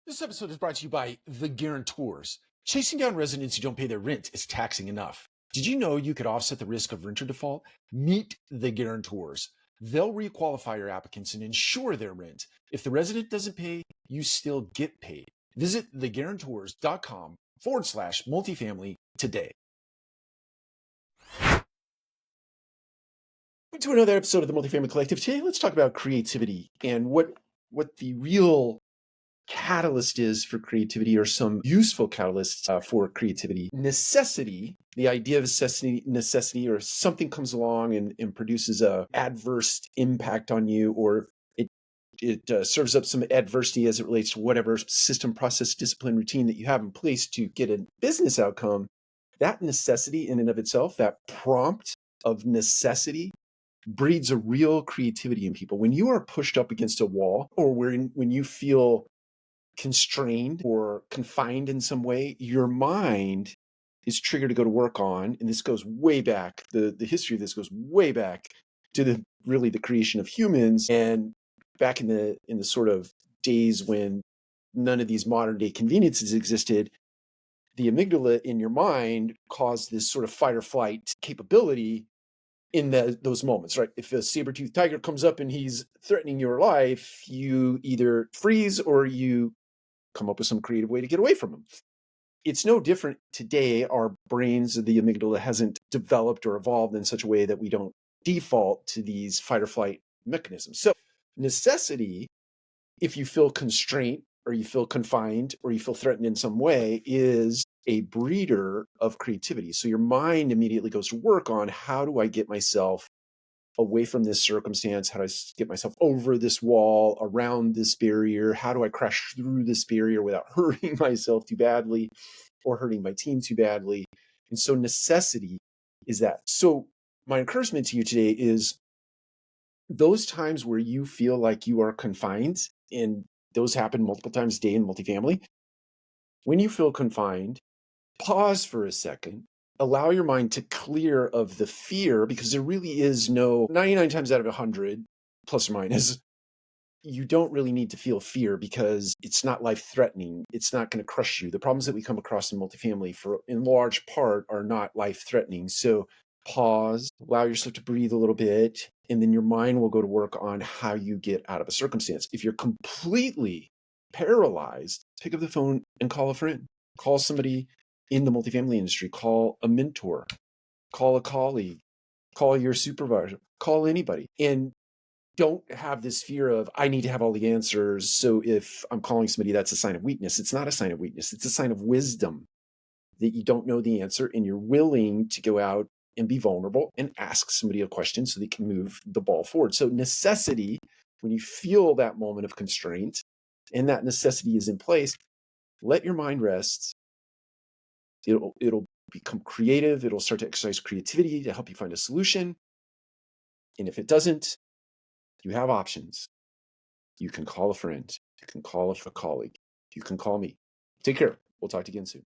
This episode is brought to you by The Guarantors. Chasing down residents who don't pay their rent is taxing enough. Did you know you could offset the risk of renter default? Meet The Guarantors. They'll requalify your applicants and insure their rent. If the resident doesn't pay, you still get paid. Visit theguarantors.com/multifamily today. Welcome to another episode of the Multifamily Collective. Today, let's talk about creativity and what the real catalyst is for creativity, or some useful catalysts for creativity. Necessity, the idea of necessity, or something comes along and produces a adverse impact on you, or it serves up some adversity as it relates to whatever system, process, discipline, routine that you have in place to get a business outcome. That necessity in and of itself, that prompt of necessity, breeds a real creativity in people. When you are pushed up against a wall, or when you feel constrained or confined in some way, your mind is triggered to go to work on, and this goes way back, the history of this goes way back to the creation of humans, and back in the sort of days when none of these modern day conveniences existed. The amygdala in your mind caused this sort of fight or flight capability in those moments, right? If a saber-toothed tiger comes up and he's threatening your life, you either freeze or you come up with some creative way to get away from him. It's no different today. Our brains, the amygdala, hasn't developed or evolved in such a way that we don't default to these fight or flight mechanisms. So necessity, if you feel constraint or you feel confined or you feel threatened in some way, is a breeder of creativity. So your mind immediately goes to work on, how do I get myself away from this circumstance? How do I get myself over this wall, around this barrier? How do I crash through this barrier without hurting myself too badly or hurting my team too badly? And so necessity is that. So my encouragement to you today is those times where you feel like you are confined, and those happen multiple times a day in multifamily. When you feel confined, pause for a second, allow your mind to clear of the fear, because there really is no 99 times out of 100, plus or minus, you don't really need to feel fear because it's not life-threatening. It's not going to crush you. The problems that we come across in multifamily, in large part, are not life-threatening. So pause, allow yourself to breathe a little bit, and then your mind will go to work on how you get out of a circumstance. If you're completely paralyzed, pick up the phone and call a friend. Call somebody in the multifamily industry. Call a mentor. Call a colleague. Call your supervisor. Call anybody. And don't have this fear of, I need to have all the answers. So if I'm calling somebody, that's a sign of weakness. It's not a sign of weakness. It's a sign of wisdom, that you don't know the answer and you're willing to go out and be vulnerable and ask somebody a question so they can move the ball forward. So necessity, when you feel that moment of constraint and that necessity is in place, let your mind rest. It'll become creative. It'll start to exercise creativity to help you find a solution. And if it doesn't, you have options. You can call a friend. You can call a colleague. You can call me. Take care. We'll talk to you again soon.